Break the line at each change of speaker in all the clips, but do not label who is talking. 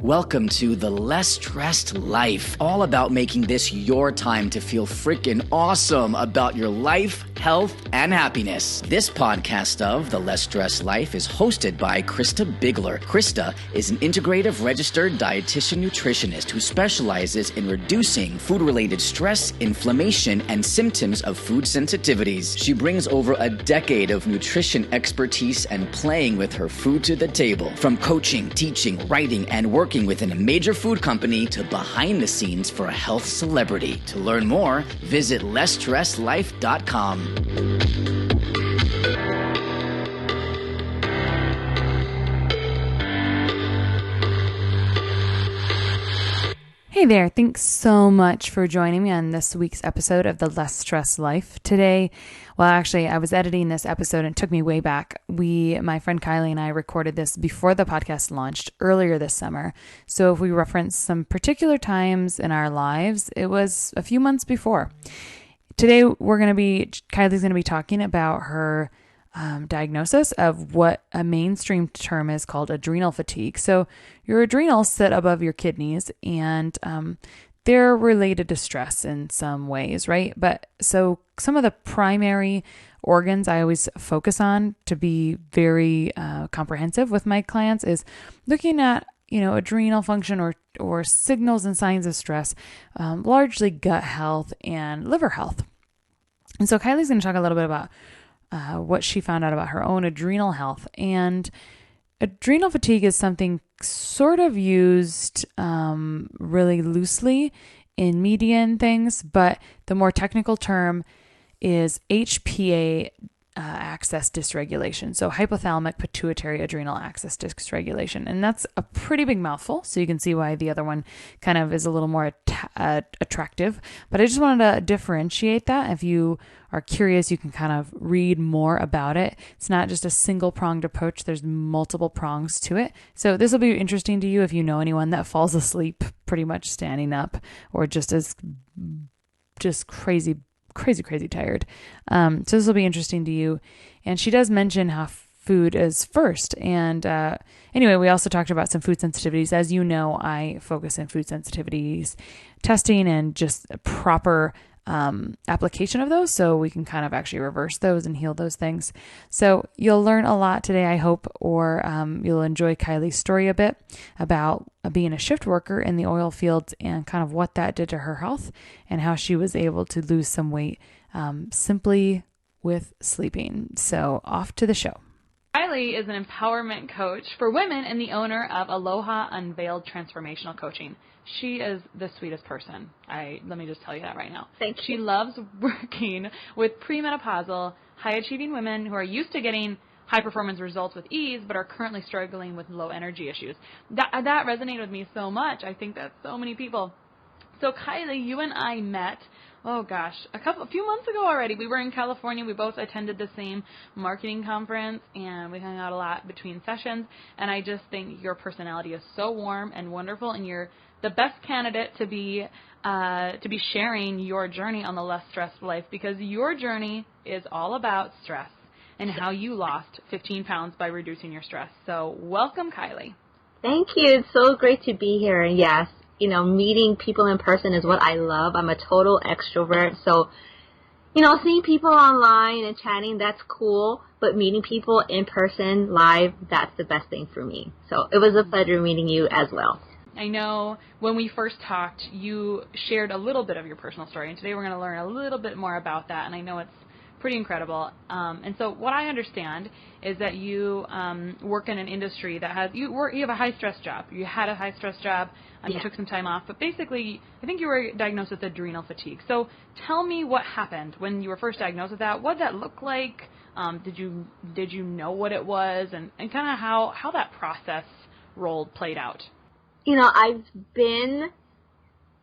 Welcome to The Less Stressed Life, all about making this your time to feel freaking awesome about your life, health, and happiness. This podcast of The Less Stressed Life is hosted by Krista Bigler. Krista is an integrative registered dietitian nutritionist who specializes in reducing food-related stress, inflammation, and symptoms of food sensitivities. She brings over a decade of nutrition expertise and playing with her food to the table. From coaching, teaching, writing, and working within a major food company to behind the scenes for a health celebrity. To learn more, visit lessstressedlife.com.
Hey there, thanks so much for joining me on this week's episode of The Less Stressed Life. Today, well, actually, I was editing this episode and it took me way back. My friend Kylie and I recorded this before the podcast launched earlier this summer. So if we reference some particular times in our lives, it was a few months before. Today, Kylie's going to be talking about her diagnosis of what a mainstream term is called adrenal fatigue. So your adrenals sit above your kidneys and they're related to stress in some ways, right? But so some of the primary organs I always focus on to be very comprehensive with my clients is looking at, adrenal function or signals and signs of stress, largely gut health and liver health. And so Kylie's going to talk a little bit about what she found out about her own adrenal health. And adrenal fatigue is something sort of used really loosely in media and things, but the more technical term is HPA axis dysregulation. So hypothalamic pituitary adrenal axis dysregulation. And that's a pretty big mouthful. So you can see why the other one kind of is a little more attractive. But I just wanted to differentiate that. If you are curious, you can kind of read more about it. It's not just a single pronged approach. There's multiple prongs to it. So this will be interesting to you if you know anyone that falls asleep pretty much standing up or just crazy tired. So this will be interesting to you. And she does mention how food is first. And anyway, we also talked about some food sensitivities. As you know, I focus in food sensitivities testing and just proper application of those, so we can kind of actually reverse those and heal those things. So you'll learn a lot today, I hope, or you'll enjoy Kylie's story a bit about being a shift worker in the oil fields and kind of what that did to her health and how she was able to lose some weight simply with sleeping. So off to the show.
Kylie is an empowerment coach for women and the owner of Aloha Unveiled Transformational Coaching. She is the sweetest person. Let me just tell you that right now.
Thank you.
She loves working with premenopausal, high-achieving women who are used to getting high-performance results with ease but are currently struggling with low energy issues. That resonated with me so much. I think that so many people. So Kylie, you and I met, a few months ago already. We were in California. We both attended the same marketing conference, and we hung out a lot between sessions. And I just think your personality is so warm and wonderful, and you're the best candidate to be sharing your journey on the Less Stressed Life, because your journey is all about stress and how you lost 15 pounds by reducing your stress. So welcome, Kylie.
Thank you. It's so great to be here. And yes, meeting people in person is what I love. I'm a total extrovert. So, seeing people online and chatting, that's cool. But meeting people in person, live, that's the best thing for me. So it was a pleasure meeting you as well.
I know when we first talked, you shared a little bit of your personal story, and today we're going to learn a little bit more about that, and I know it's pretty incredible. And so what I understand is that you work in an industry that you have a high-stress job. You had a high-stress job, and you took some time off, but basically I think you were diagnosed with adrenal fatigue. So tell me what happened when you were first diagnosed with that. What did that look like? Did you know what it was, and kind of how that process played out?
I've been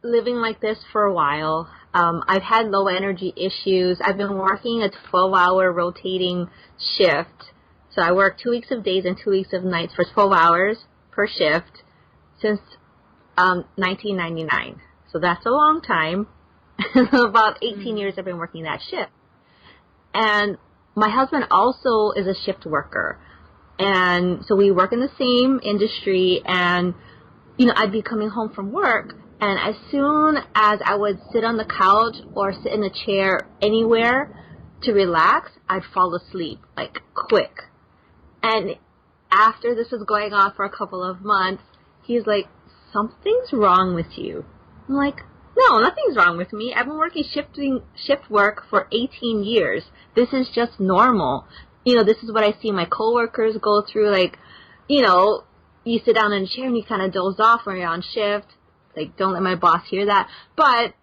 living like this for a while. I've had low energy issues. I've been working a 12-hour rotating shift. So I work 2 weeks of days and 2 weeks of nights for 12 hours per shift since 1999. So that's a long time. About 18 years I've been working that shift. And my husband also is a shift worker. And so we work in the same industry, and I'd be coming home from work, and as soon as I would sit on the couch or sit in a chair anywhere to relax, I'd fall asleep, like, quick. And after this was going on for a couple of months, he's like, something's wrong with you. I'm like, no, nothing's wrong with me. I've been working shift work for 18 years. This is just normal. This is what I see my coworkers go through, like, you sit down in a chair and you kind of doze off when you're on shift. Like, don't let my boss hear that. But,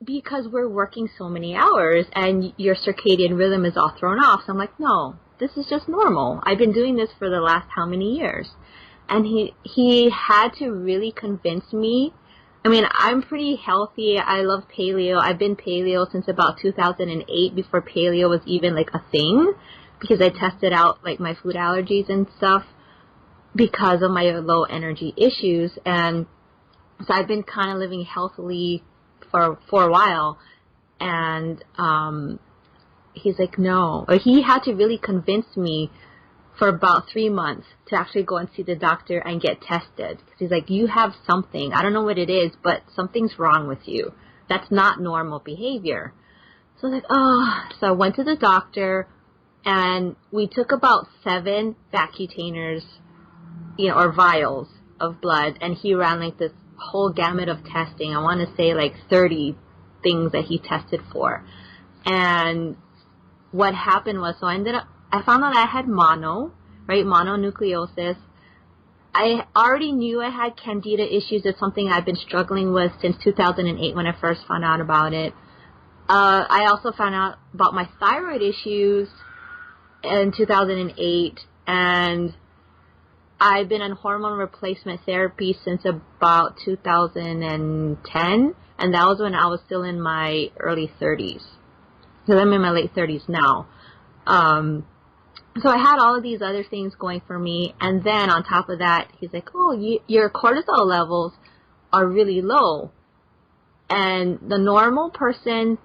because we're working so many hours and your circadian rhythm is all thrown off. So I'm like, no, this is just normal. I've been doing this for the last how many years? And he had to really convince me. I mean, I'm pretty healthy. I love paleo. I've been paleo since about 2008, before paleo was even like a thing, because I tested out like my food allergies and stuff because of my low energy issues. And so I've been kind of living healthily for a while. And he's like, no. Or he had to really convince me for about 3 months to actually go and see the doctor and get tested. Because he's like, you have something. I don't know what it is, but something's wrong with you. That's not normal behavior. So I was like, oh. So I went to the doctor, and we took about 7 vacutainers, or vials of blood, and he ran like this whole gamut of testing. I want to say like 30 things that he tested for. And what happened was, so I found out I had mononucleosis. I already knew I had candida issues. It's something I've been struggling with since 2008 when I first found out about it. I also found out about my thyroid issues in 2008, and I've been on hormone replacement therapy since about 2010, and that was when I was still in my early 30s. So I'm in my late 30s now. So I had all of these other things going for me, and then on top of that, he's like, oh, your cortisol levels are really low. And the normal person,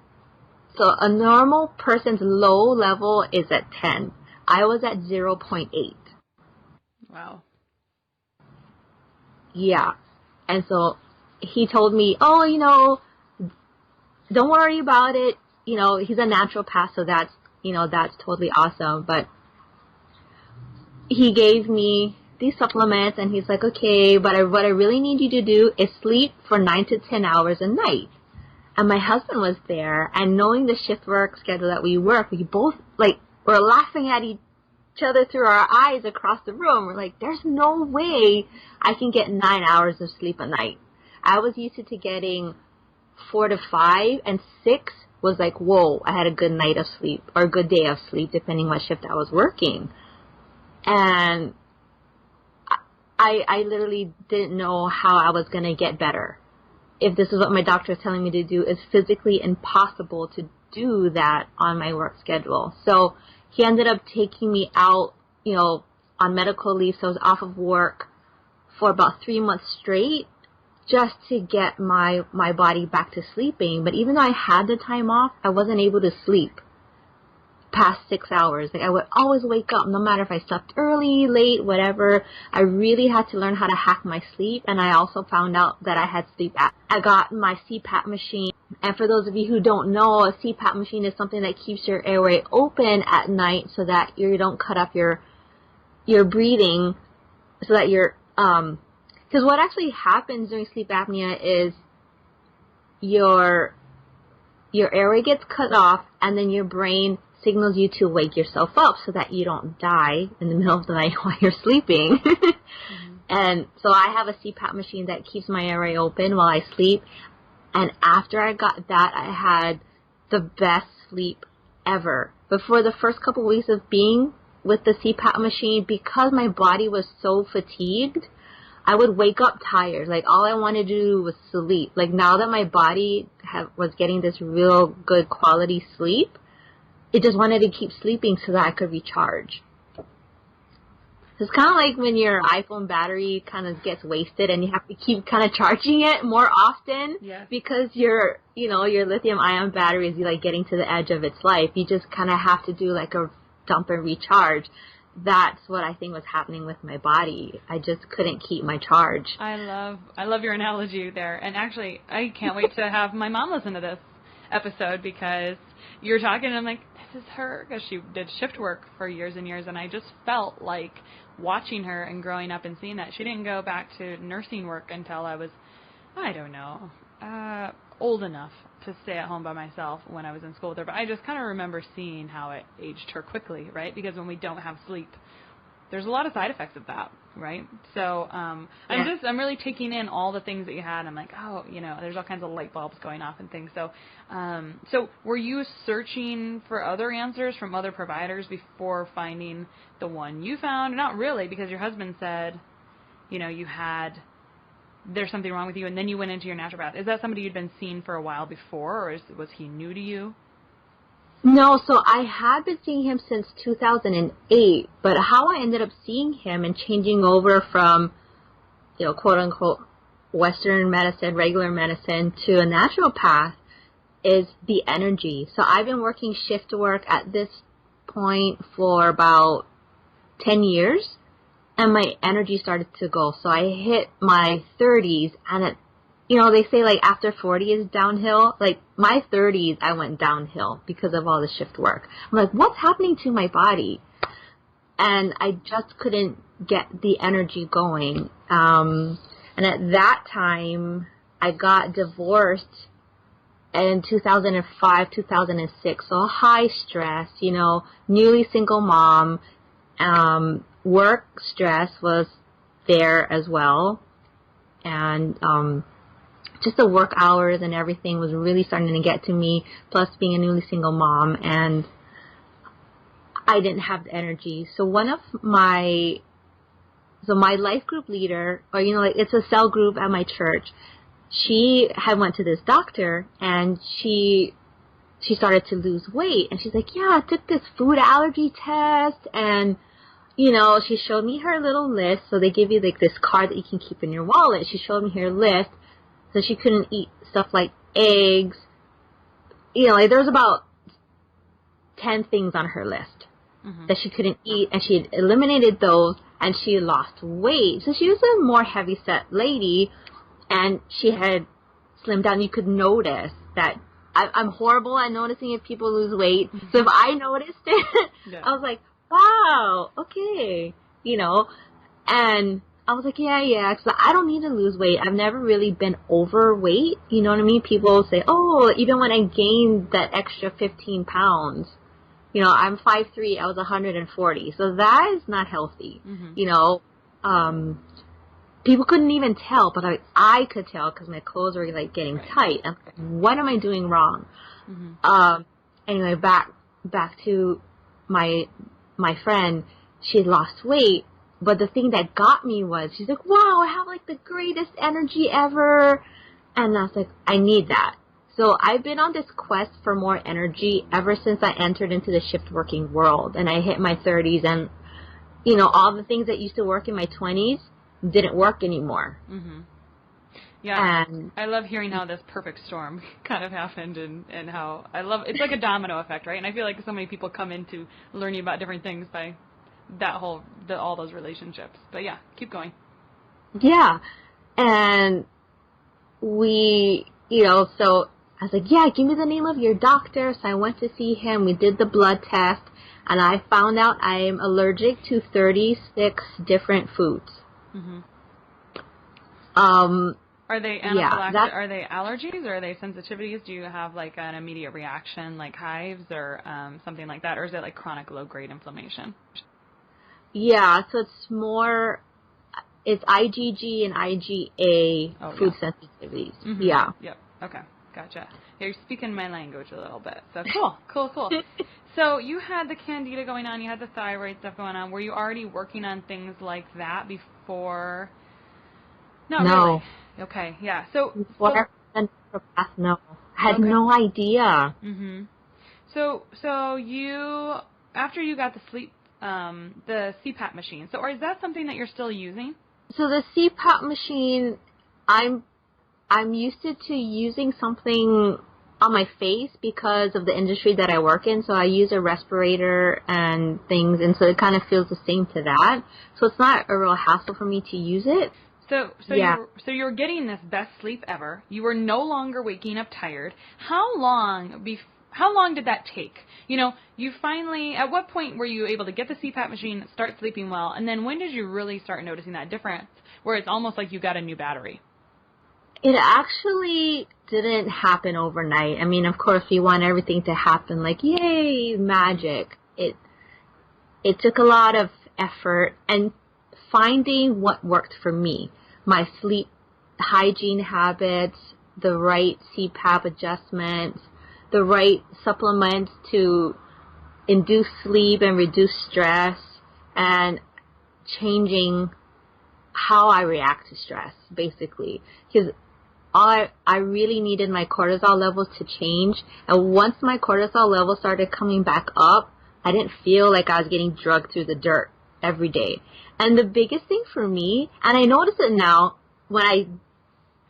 so a normal person's low level is at 10. I was at 0.8.
Wow.
Yeah. And so he told me, oh, don't worry about it. He's a naturopath, so that's totally awesome. But he gave me these supplements, and he's like, okay, but what I really need you to do is sleep for 9 to 10 hours a night. And my husband was there, and knowing the shift work schedule that we work, we both, were laughing at each other through our eyes across the room. We're like, there's no way I can get 9 hours of sleep a night. I was used to getting 4 to 5, and 6 was like, whoa, I had a good night of sleep, or a good day of sleep, depending what shift I was working. And I literally didn't know how I was going to get better. If this is what my doctor is telling me to do, it's physically impossible to do that on my work schedule. So he ended up taking me out, on medical leave. So I was off of work for about 3 months straight, just to get my body back to sleeping. But even though I had the time off, I wasn't able to sleep past 6 hours. I would always wake up, no matter if I slept early, late, whatever. I really had to learn how to hack my sleep. And I also found out that I had sleep apnea. I got my CPAP machine. And for those of you who don't know, a CPAP machine is something that keeps your airway open at night so that you don't cut up your breathing, so that you're, because what actually happens during sleep apnea is your airway gets cut off, and then your brain signals you to wake yourself up so that you don't die in the middle of the night while you're sleeping. Mm-hmm. And so I have a CPAP machine that keeps my airway open while I sleep. And after I got that, I had the best sleep ever. But for the first couple of weeks of being with the CPAP machine, because my body was so fatigued, I would wake up tired. All I wanted to do was sleep. Now that my body was getting this real good quality sleep, it just wanted to keep sleeping so that I could recharge. It's kind of like when your iPhone battery kind of gets wasted and you have to keep kind of charging it more often. Yeah. Because your lithium ion battery is getting to the edge of its life. You just kind of have to do a dump and recharge. that's what I think was happening with my body. I just couldn't keep my charge.
I love your analogy there. And actually, I can't wait to have my mom listen to this episode, because you're talking and I'm like, this is her, because she did shift work for years and years, and I just felt like watching her and growing up and seeing that. She didn't go back to nursing work until I was, I don't know, old enough to stay at home by myself when I was in school with her. But I just kind of remember seeing how it aged her quickly, right? Because when we don't have sleep, there's a lot of side effects of that, right? So I'm really taking in all the things that you had. I'm like, oh, there's all kinds of light bulbs going off and things. So so were you searching for other answers from other providers before finding the one you found? Not really, because your husband said, there's something wrong with you, and then you went into your naturopath. Is that somebody you'd been seeing for a while before, or was he new to you?
No, so I had been seeing him since 2008, but how I ended up seeing him and changing over from, quote-unquote, Western medicine, regular medicine, to a naturopath is the energy. So I've been working shift work at this point for about 10 years, and my energy started to go. So I hit my 30s, and they say, like, after 40 is downhill. Like, my 30s, I went downhill because of all the shift work. I'm like, what's happening to my body? And I just couldn't get the energy going. And at that time, I got divorced in 2005, 2006. So high stress, newly single mom. Work stress was there as well. And just the work hours and everything was really starting to get to me, plus being a newly single mom, and I didn't have the energy. So my life group leader, or it's a cell group at my church, she had went to this doctor, and she started to lose weight, and she's like, yeah, I took this food allergy test, and she showed me her little list. So they give you like this card that you can keep in your wallet. She showed me her list. So she couldn't eat stuff like eggs. There was about 10 things on her list that she couldn't eat, and she had eliminated those, and she lost weight. So she was a more heavy-set lady, and she had slimmed down. You could notice that. I'm horrible at noticing if people lose weight. So if I noticed it, I was like, wow, okay, and I was like, yeah, because I don't need to lose weight. I've never really been overweight, you know what I mean? People say, oh, even when I gained that extra 15 pounds, I'm 5'3", I was 140, so that is not healthy, people couldn't even tell, but I could tell because my clothes were, like, getting tight. I'm like, what am I doing wrong? Anyway, back to my friend. She had lost weight, but the thing that got me was, she's like, wow, I have, like, the greatest energy ever, and I was like, I need that. So I've been on this quest for more energy ever since I entered into the shift working world, and I hit my 30s, and, all the things that used to work in my 20s didn't work anymore.
Yeah, and I love hearing how this perfect storm kind of happened, and how it's like a domino effect, right? And I feel like so many people come into learning about different things by all those relationships. But yeah, keep going.
Yeah, and we, so I was like, yeah, give me the name of your doctor. So I went to see him. We did the blood test, and I found out I am allergic to 36 different foods.
Are they anaphylactic? Are they allergies, or are they sensitivities? Do you have like an immediate reaction, like hives or something like that, or is it like chronic low-grade inflammation?
Yeah, so it's IgG and IgA food sensitivities. Yeah.
Yep. Okay. Gotcha. You're speaking my language a little bit. So cool. So you had the candida going on, you had the thyroid stuff going on. Were you already working on things like that before? No. Really. Okay, yeah. So
no, I had no idea.
So you, after you got the sleep, the CPAP machine. So, is that something that you're still using?
So the CPAP machine, I'm used to using something on my face because of the industry that I work in. So I use a respirator and things, and so it kind of feels the same to that. So it's not a real hassle for me to use it.
So
yeah.
you're getting this best sleep ever. You were no longer waking up tired. How long did that take? You know, you finally, at what point were you able to get the CPAP machine, start sleeping well, and then when did you really start noticing that difference where it's almost like you got a new battery?
It actually didn't happen overnight. I mean, of course, we want everything to happen like, yay, magic. It took a lot of effort and finding what worked for me. My sleep hygiene habits, the right CPAP adjustments, the right supplements to induce sleep and reduce stress, and changing how I react to stress, basically. Because I really needed my cortisol levels to change. And once my cortisol levels started coming back up, I didn't feel like I was getting drugged through the dirt every day. And the biggest thing for me, and I notice it now when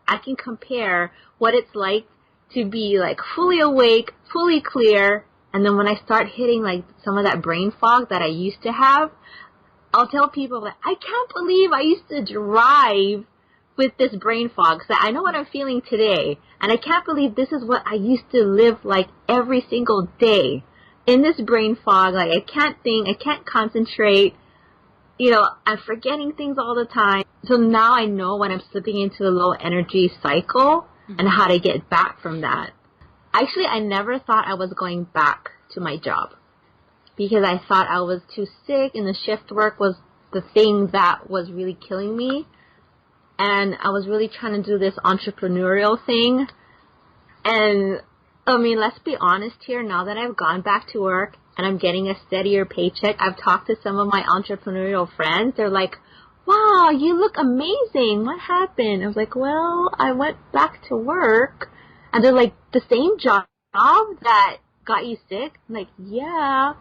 I can compare what it's like to be like fully awake, fully clear, and then when I start hitting like some of that brain fog that I used to have, I'll tell people that I can't believe I used to drive with this brain fog. So I know what I'm feeling today, and I can't believe this is what I used to live like every single day in this brain fog. Like I can't think, I can't concentrate. You know, I'm forgetting things all the time. So now I know when I'm slipping into a low energy cycle and how to get back from that. Actually, I never thought I was going back to my job because I thought I was too sick and the shift work was the thing that was really killing me. And I was really trying to do this entrepreneurial thing. And I mean, let's be honest here. Now that I've gone back to work and I'm getting a steadier paycheck, I've talked to some of my entrepreneurial friends. They're like, wow, you look amazing. What happened? I was like, well, I went back to work. And they're like, the same job that got you sick? I'm like, yeah.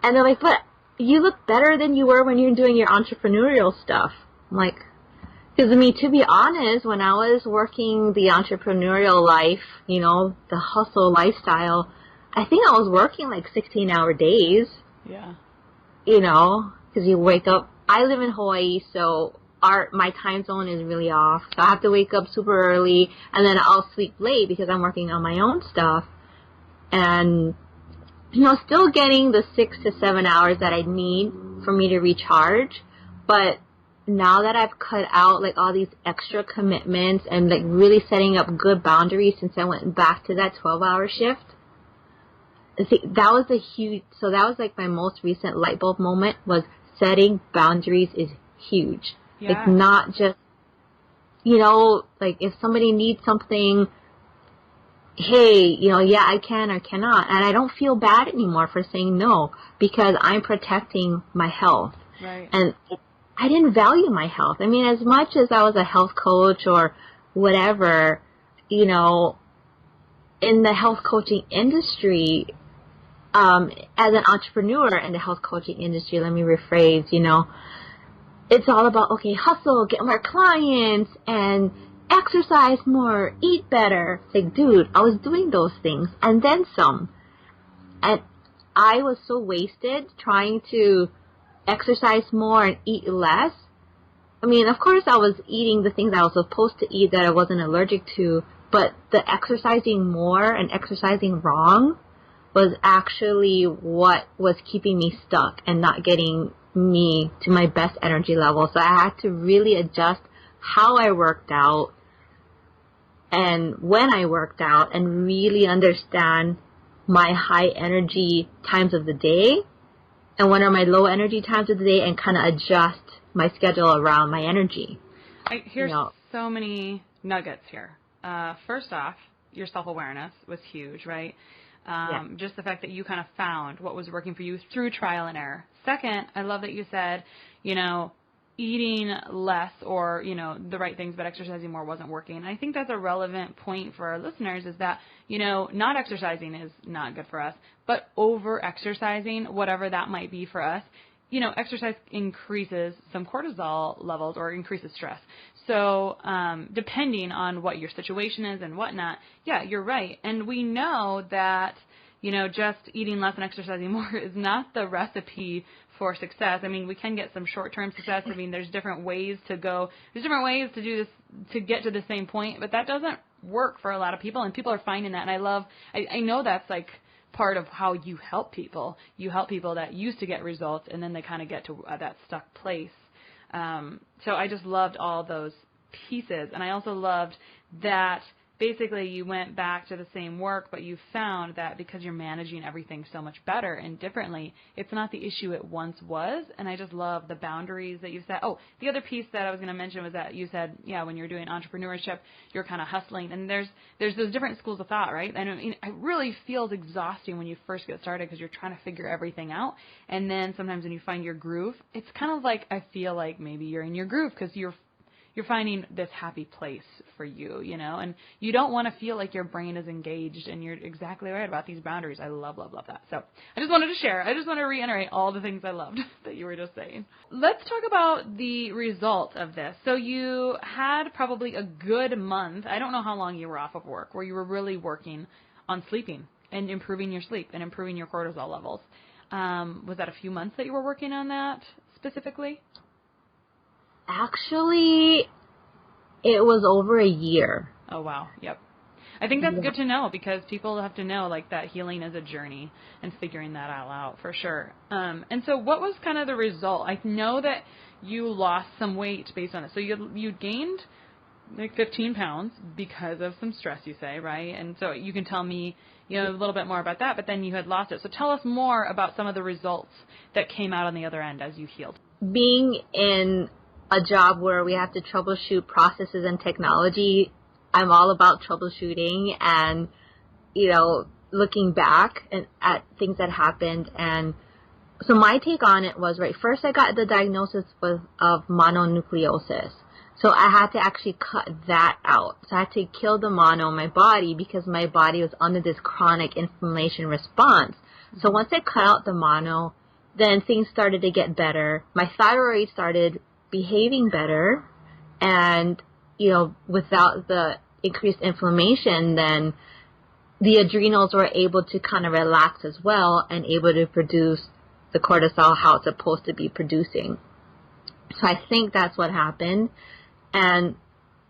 And they're like, but you look better than you were when you're doing your entrepreneurial stuff. I'm like, because I mean, to be honest, when I was working the entrepreneurial life, you know, the hustle lifestyle, I think I was working like 16-hour days.
Yeah.
You know, because you wake up. I live in Hawaii, so my time zone is really off. So I have to wake up super early, and then I'll sleep late because I'm working on my own stuff. And, you know, still getting the 6 to 7 hours that I need for me to recharge. But now that I've cut out like all these extra commitments and like really setting up good boundaries since I went back to that 12-hour shift, that was like my most recent light bulb moment, was setting boundaries is huge.
Yeah.
Like not just, you know, like if somebody needs something, hey, you know, yeah, I can or cannot. And I don't feel bad anymore for saying no because I'm protecting my health.
Right.
And I didn't value my health. I mean, as much as I was a health coach or whatever, you know, in the health coaching industry, as an entrepreneur in the health coaching industry, let me rephrase, you know, it's all about, okay, hustle, get more clients, and exercise more, eat better. It's like, dude, I was doing those things, and then some. And I was so wasted trying to exercise more and eat less. I mean, of course, I was eating the things I was supposed to eat that I wasn't allergic to, but the exercising more and exercising wrong was actually what was keeping me stuck and not getting me to my best energy level. So I had to really adjust how I worked out and when I worked out and really understand my high energy times of the day and when are my low energy times of the day, and kind of adjust my schedule around my energy.
Here's so many nuggets here. First off, your self-awareness was huge, right? Just the fact that you kind of found what was working for you through trial and error. Second, I love that you said, you know, eating less or, you know, the right things but exercising more wasn't working. And I think that's a relevant point for our listeners is that, you know, not exercising is not good for us, but over-exercising, whatever that might be for us, exercise increases some cortisol levels or increases stress. So depending on what your situation is and whatnot, yeah, you're right. And we know that, just eating less and exercising more is not the recipe for success. I mean, we can get some short-term success. I mean, there's different ways to go. There's different ways to do this to get to the same point, but that doesn't work for a lot of people, and people are finding that. And I know that's like part of how you help people. You help people that used to get results, and then they kind of get to that stuck place. So I just loved all those pieces, and I also loved that basically you went back to the same work, but you found that because you're managing everything so much better and differently, it's not the issue it once was. And I just love the boundaries that you set. Oh, the other piece that I was going to mention was that you said, when you're doing entrepreneurship, you're kind of hustling. And there's those different schools of thought, right? And it really feels exhausting when you first get started because you're trying to figure everything out. And then sometimes when you find your groove, it's kind of like, I feel like maybe you're in your groove because you're finding this happy place for you, and you don't want to feel like your brain is engaged, and you're exactly right about these boundaries. I love, love, love that. So I just wanted to share. I just want to reiterate all the things I loved that you were just saying. Let's talk about the result of this. So you had probably a good month. I don't know how long you were off of work, where you were really working on sleeping and improving your sleep and improving your cortisol levels. Was that a few months that you were working on that specifically?
Actually, it was over a year.
Oh, wow. Yep. I think that's good to know, because people have to know, like, that healing is a journey and figuring that all out for sure. And so what was kind of the result? I know that you lost some weight based on it. So you gained like 15 pounds because of some stress, you say, right? And so you can tell me, a little bit more about that, but then you had lost it. So tell us more about some of the results that came out on the other end as you healed.
Being in a job where we have to troubleshoot processes and technology, I'm all about troubleshooting and, looking back at things that happened. And so my take on it was, right, first I got the diagnosis of mononucleosis. So I had to actually cut that out. So I had to kill the mono in my body because my body was under this chronic inflammation response. So once I cut out the mono, then things started to get better. My thyroid started behaving better, and without the increased inflammation, then the adrenals were able to kind of relax as well and able to produce the cortisol how it's supposed to be producing. So I think that's what happened. And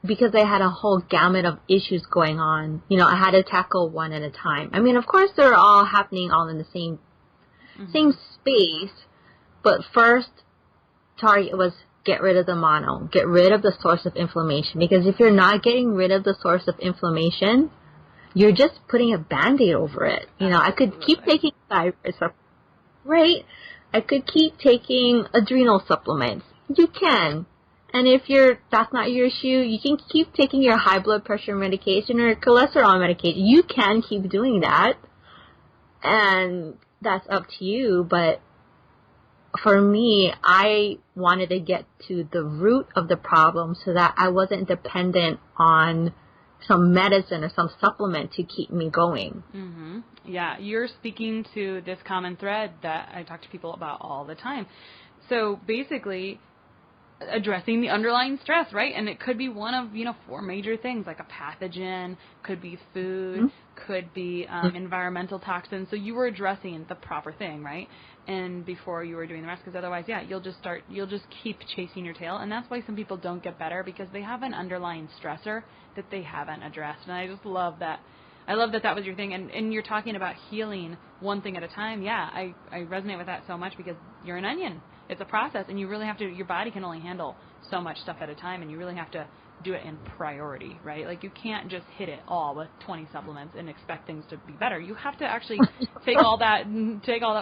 because I had a whole gamut of issues going on, I had to tackle one at a time. I mean, of course they're all happening all in the same space, but first target was get rid of the mono, get rid of the source of inflammation. Because if you're not getting rid of the source of inflammation, you're just putting a Band-Aid over it. I could keep taking thyroid supplements, right? I could keep taking adrenal supplements. You can. And if that's not your issue, you can keep taking your high blood pressure medication or cholesterol medication. You can keep doing that. And that's up to you, but for me, I wanted to get to the root of the problem so that I wasn't dependent on some medicine or some supplement to keep me going.
Mm-hmm. Yeah, you're speaking to this common thread that I talk to people about all the time. So basically, addressing the underlying stress, right? And it could be one of, 4 major things, like a pathogen, could be food, could be environmental toxins. So you were addressing the proper thing, right? And before you were doing the rest, because otherwise, you'll just keep chasing your tail. And that's why some people don't get better, because they have an underlying stressor that they haven't addressed. And I just love that. I love that was your thing. And you're talking about healing one thing at a time. Yeah, I resonate with that so much, because you're an onion. It's a process, and you really have to, your body can only handle so much stuff at a time, and you really have to do it in priority, right? Like, you can't just hit it all with 20 supplements and expect things to be better. You have to actually take all that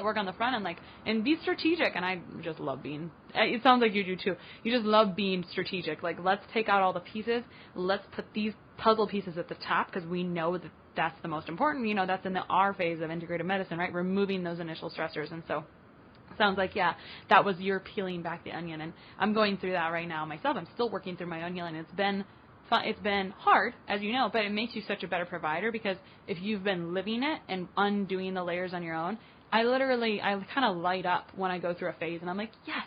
work on the front end, and be strategic. And I just love being, it sounds like you do too. You just love being strategic. Like, let's take out all the pieces. Let's put these puzzle pieces at the top, because we know that that's the most important. That's in the R phase of integrative medicine, right? Removing those initial stressors. And so sounds like, that was your peeling back the onion. And I'm going through that right now myself. I'm still working through my own healing. It's been fun. It's been hard, as you know, but it makes you such a better provider, because if you've been living it and undoing the layers on your own, I kind of light up when I go through a phase, and I'm like, yes,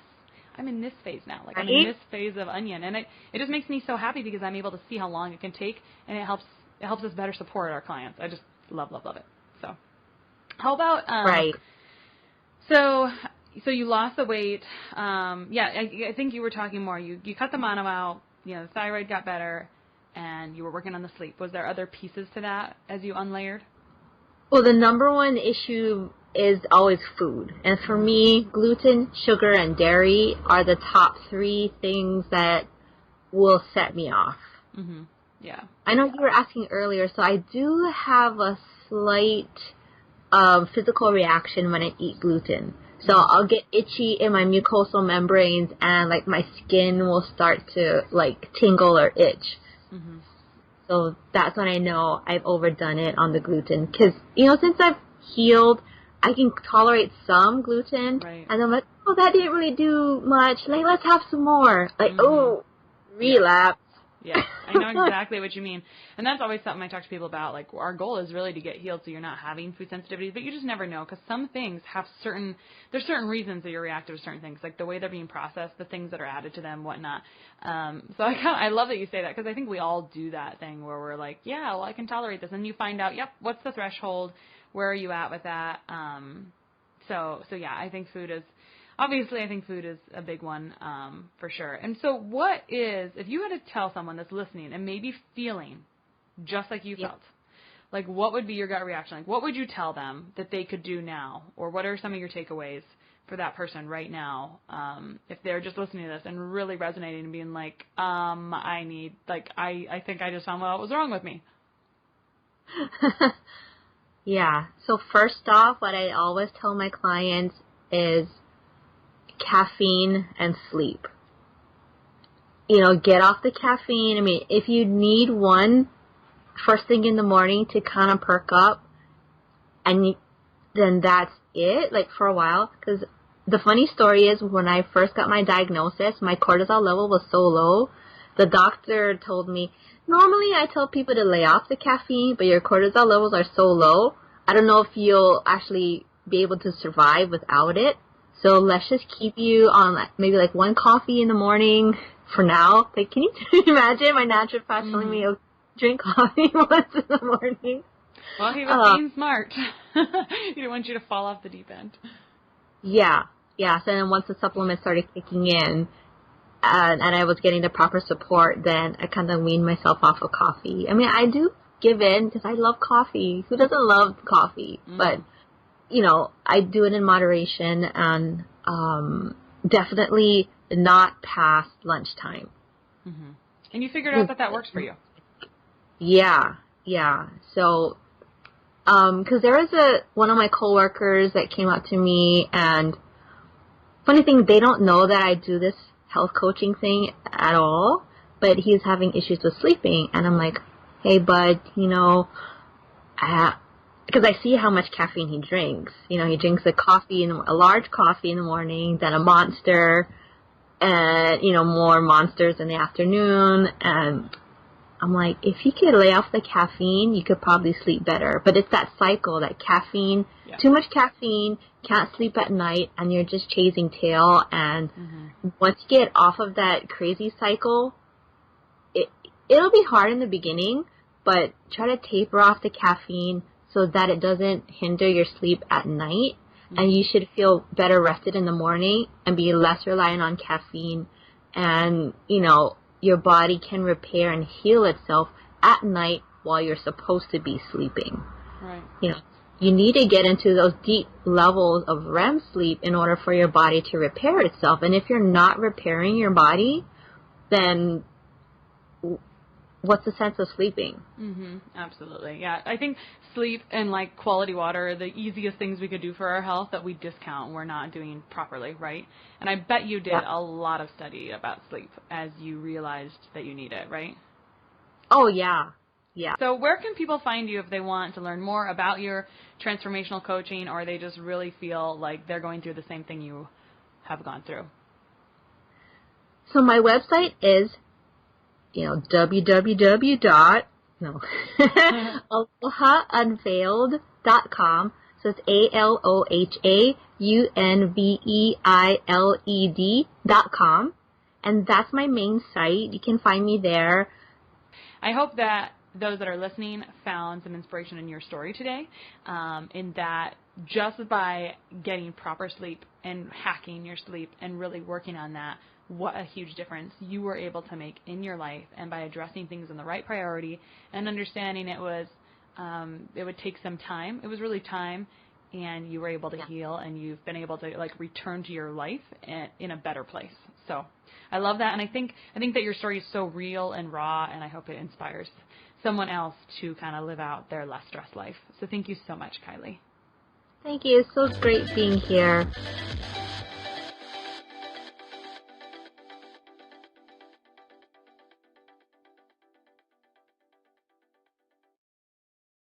I'm in this phase now. Like,
right?
I'm in this phase of onion, and it just makes me so happy because I'm able to see how long it can take, and it helps us better support our clients. I just love it. So, how about
right?
So you lost the weight. I think you were talking more. You cut the mono out. You know, the thyroid got better, and you were working on the sleep. Was there other pieces to that as you unlayered?
Well, the number one issue is always food. And for me, gluten, sugar, and dairy are the top 3 things that will set me off.
Mm-hmm. Yeah.
I know you were asking earlier, so I do have a slight physical reaction when I eat gluten. So I'll get itchy in my mucosal membranes, and like my skin will start to like tingle or itch.
Mm-hmm.
So that's when I know I've overdone it on the gluten. Because, you know, since I've healed, I can tolerate some gluten.
Right.
And I'm like, oh, that didn't really do much. Like, let's have some more. Like, oh, relapse.
Yeah, I know exactly what you mean. And that's always something I talk to people about. Like, our goal is really to get healed so you're not having food sensitivities. But you just never know, because some things have there's certain reasons that you're reactive to certain things, like the way they're being processed, the things that are added to them, whatnot. So I love that you say that, because I think we all do that thing where we're like, yeah, well, I can tolerate this. And you find out, yep, what's the threshold? Where are you at with that? So yeah, I think food is... Obviously, I think food is a big one, for sure. And so if you had to tell someone that's listening and maybe feeling just like you felt, like, what would be your gut reaction? Like, what would you tell them that they could do now? Or what are some of your takeaways for that person right now, if they're just listening to this and really resonating and being like, I think I just found what was wrong with me?
Yeah. So first off, what I always tell my clients is caffeine and sleep. You know, get off the caffeine. I mean, if you need one first thing in the morning to kind of perk up, then that's it, like, for a while. Because the funny story is, when I first got my diagnosis, my cortisol level was so low, the doctor told me, normally I tell people to lay off the caffeine, but your cortisol levels are so low, I don't know if you'll actually be able to survive without it. So let's just keep you on maybe like 1 coffee in the morning for now. Like, can you imagine my naturopath telling me, oh, drink coffee once in the morning?
Well, he was being smart. He didn't want you to fall off the deep end.
Yeah. So then once the supplements started kicking in, and I was getting the proper support, then I kind of weaned myself off of coffee. I mean, I do give in because I love coffee. Who doesn't love coffee? But you know, I do it in moderation, and definitely not past lunchtime.
Mm-hmm. And you figured out that works for you.
Yeah. So, because there was one of my coworkers that came up to me, and funny thing, they don't know that I do this health coaching thing at all, but he's having issues with sleeping, and I'm like, hey, bud, you know, because I see how much caffeine he drinks. You know, he drinks a large coffee in the morning, then a Monster, and, you know, more Monsters in the afternoon. And I'm like, if you could lay off the caffeine, you could probably sleep better. But it's that cycle, that caffeine, too much caffeine, can't sleep at night, and you're just chasing tail. And once you get off of that crazy cycle, it'll be hard in the beginning, but try to taper off the caffeine so that it doesn't hinder your sleep at night, and you should feel better rested in the morning and be less reliant on caffeine, and, you know, your body can repair and heal itself at night while you're supposed to be sleeping.
Right.
You know, you need to get into those deep levels of REM sleep in order for your body to repair itself, and if you're not repairing your body, then what's the sense of sleeping?
Absolutely. Yeah. I think sleep and like quality water are the easiest things we could do for our health that we discount and we're not doing properly, right? And I bet you did a lot of study about sleep as you realized that you need it, right?
Oh, yeah. Yeah.
So where can people find you if they want to learn more about your transformational coaching, or they just really feel like they're going through the same thing you have gone through?
So my website is, you know, www.alohaunveiled.com. So it's ALOHAUNVEILED.com. And that's my main site. You can find me there.
I hope that those that are listening found some inspiration in your story today, in that just by getting proper sleep and hacking your sleep and really working on that, what a huge difference you were able to make in your life. And by addressing things in the right priority and understanding it would take some time. It was really time, and you were able to heal, and you've been able to return to your life in a better place. So I love that, and I think that your story is so real and raw, and I hope it inspires someone else to kind of live out their less stressed life. So thank you so much, Kylie.
Thank you. It's so great being here.